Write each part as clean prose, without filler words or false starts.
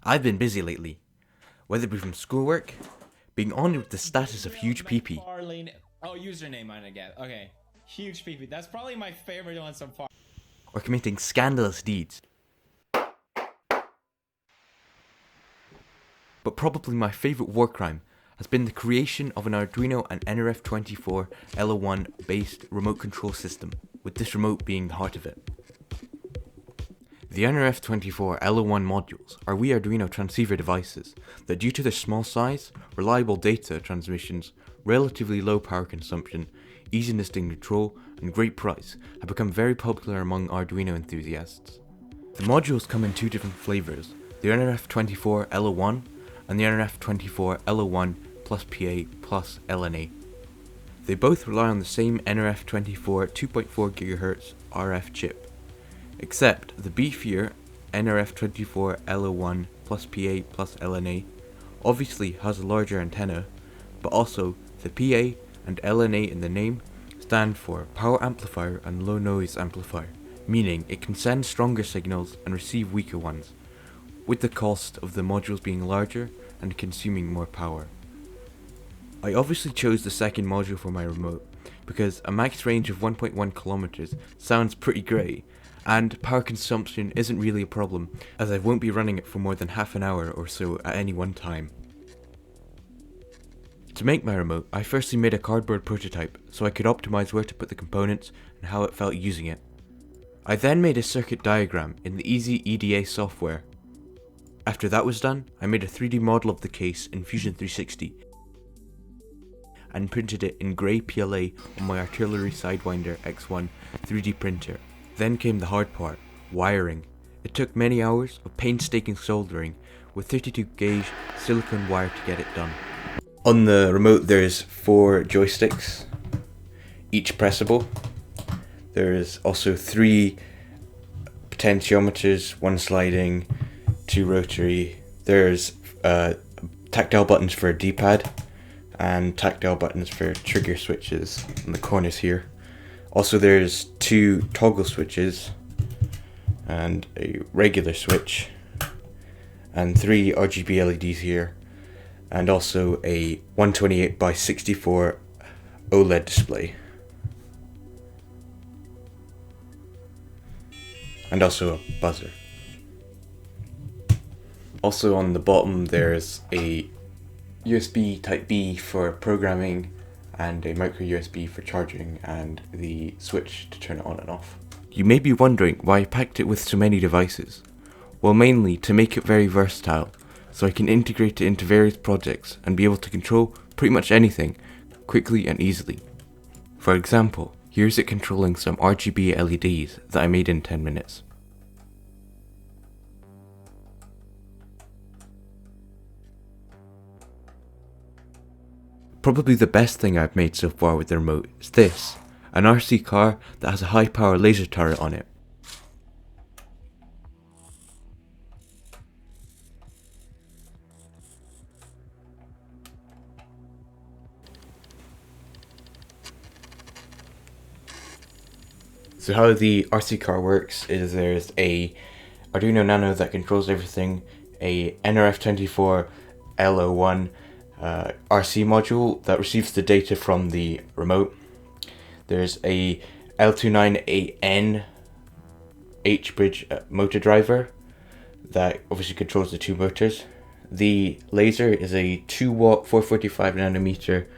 I've been busy lately, whether it be from schoolwork, being honoured with the status of huge peepee, Oh, username mine again. Okay. Huge peepee. That's probably my favorite one so far. or committing scandalous deeds. But probably my favourite war crime has been the creation of an Arduino and nRF24L01 based remote control system, with this remote being the heart of it. The nRF24L01 modules are wee Arduino transceiver devices that, due to their small size, reliable data transmissions, relatively low power consumption, easiness in control, and great price, have become very popular among Arduino enthusiasts. The modules come in two different flavours, the nRF24L01 and the nRF24L01 plus PA plus LNA. They both rely on the same nRF24 2.4 GHz RF chip, except the beefier nRF24L01 plus PA plus LNA obviously has a larger antenna, but also the PA and LNA in the name stand for Power Amplifier and Low Noise Amplifier, meaning it can send stronger signals and receive weaker ones, with the cost of the modules being larger and consuming more power. I obviously chose the second module for my remote because a max range of 1.1 kilometers sounds pretty great, and power consumption isn't really a problem as I won't be running it for more than half an hour or so at any one time. To make my remote, I firstly made a cardboard prototype so I could optimize where to put the components and how it felt using it. I then made a circuit diagram in the Easy EDA software. After that was done, I made a 3D model of the case in Fusion 360 and printed it in grey PLA on my Artillery Sidewinder X1 3D printer. Then came the hard part, wiring. It took many hours of painstaking soldering with 32 gauge silicone wire to get it done. On the remote there's 4 joysticks, each pressable. There's also 3 potentiometers, 1 sliding, 2 rotary. There's tactile buttons for a D-pad and tactile buttons for trigger switches in the corners here. Also there's 2 toggle switches and a regular switch and 3 RGB LEDs here, and also a 128 by 64 OLED display. And also a buzzer. Also on the bottom there's a USB Type B for programming and a micro USB for charging and the switch to turn it on and off. You may be wondering why I packed it with so many devices. Well, mainly to make it very versatile, so I can integrate it into various projects and be able to control pretty much anything quickly and easily. For example, here's it controlling some RGB LEDs that I made in 10 minutes. Probably the best thing I've made so far with the remote is this, an RC car that has a high power laser turret on it. So how the RC car works is there's a Arduino Nano that controls everything, a nRF24L01 RC module that receives the data from the remote. There's a L29AN H-bridge motor driver that obviously controls the 2 motors. The laser is a 2 watt 445 nanometer.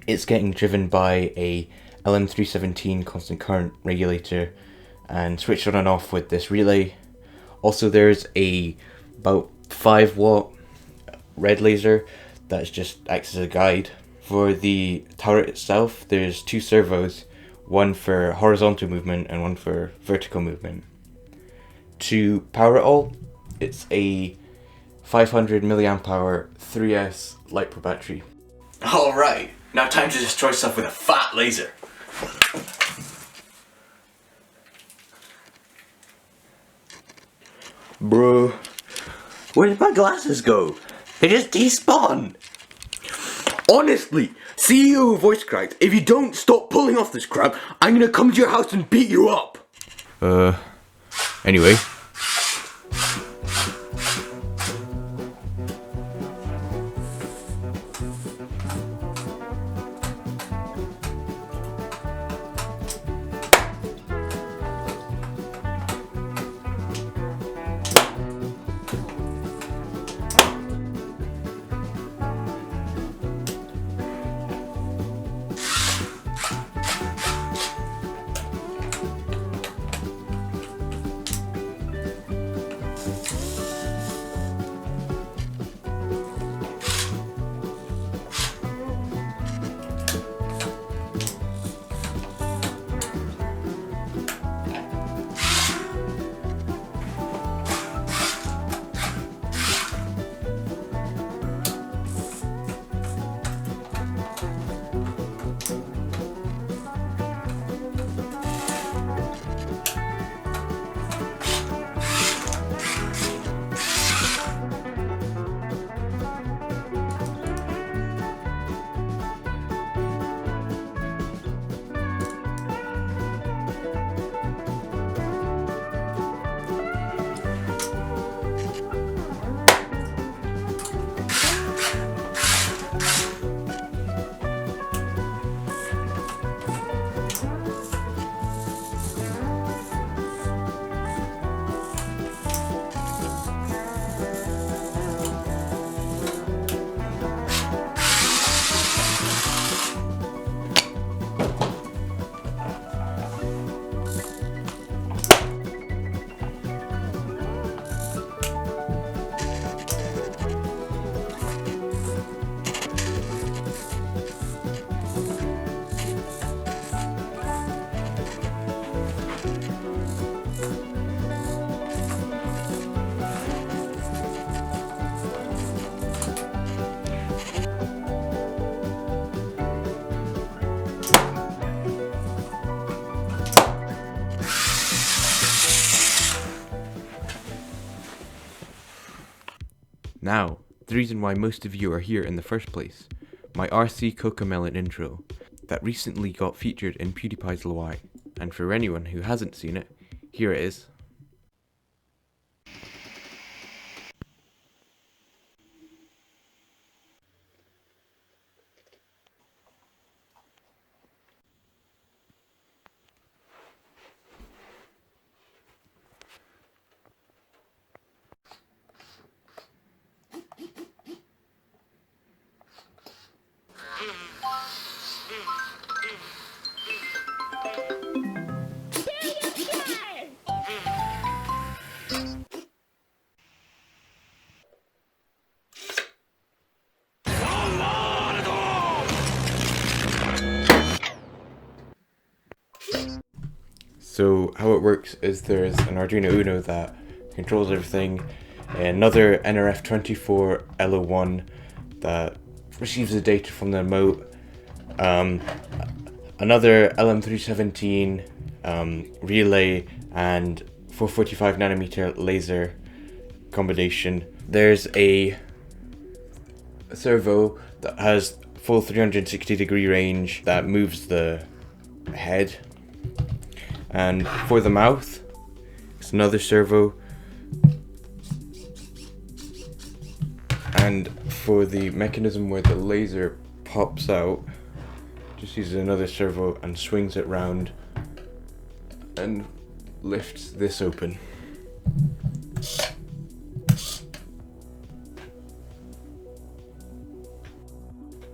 It's getting driven by a LM317 constant current regulator and switched on and off with this relay. Also there's a about 5 watt red laser that just acts as a guide. For the turret itself there's 2 servos, one for horizontal movement and one for vertical movement. To power it all, it's a 500 milliamp hour 3S LiPo battery. Alright, now time to destroy stuff with a fat laser. Bro, where did my glasses go? They just despawn. Honestly, CEO voice cracked. If you don't stop pulling off this crap, I'm gonna come to your house and beat you up. Anyway. Now, the reason why most of you are here in the first place, my RC Cocomelon intro, that recently got featured in Pewdiepie's LY, and for anyone who hasn't seen it, here it is. So how it works is there's an Arduino Uno that controls everything, another nRF24L01 that receives the data from the remote, another LM317 relay, and 445 nanometer laser combination. There's a servo that has full 360-degree range that moves the head. And for the mouth, it's another servo. And for the mechanism where the laser pops out, just uses another servo and swings it round and lifts this open.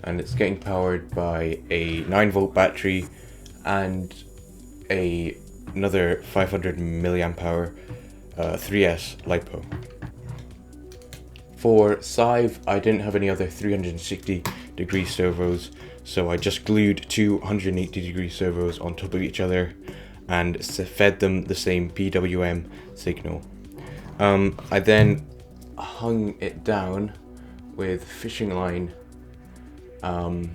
And it's getting powered by a 9-volt battery and another 500 milliamp hour 3S LiPo. For Sive, I didn't have any other 360-degree servos, so I just glued two 180-degree servos on top of each other and fed them the same PWM signal. I then hung it down with fishing line, and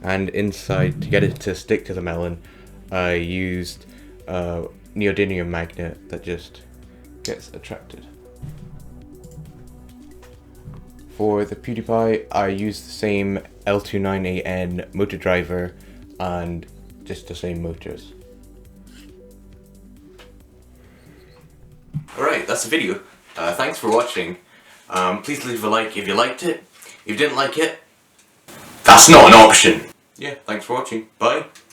inside, to get it to stick to the melon, I used a neodymium magnet that just gets attracted. For the Pewdiepie, I used the same L29AN motor driver and just the same motors. Alright, that's the video. Thanks for watching. Please leave a like if you liked it. If you didn't like it, that's not an option. Yeah, thanks for watching. Bye.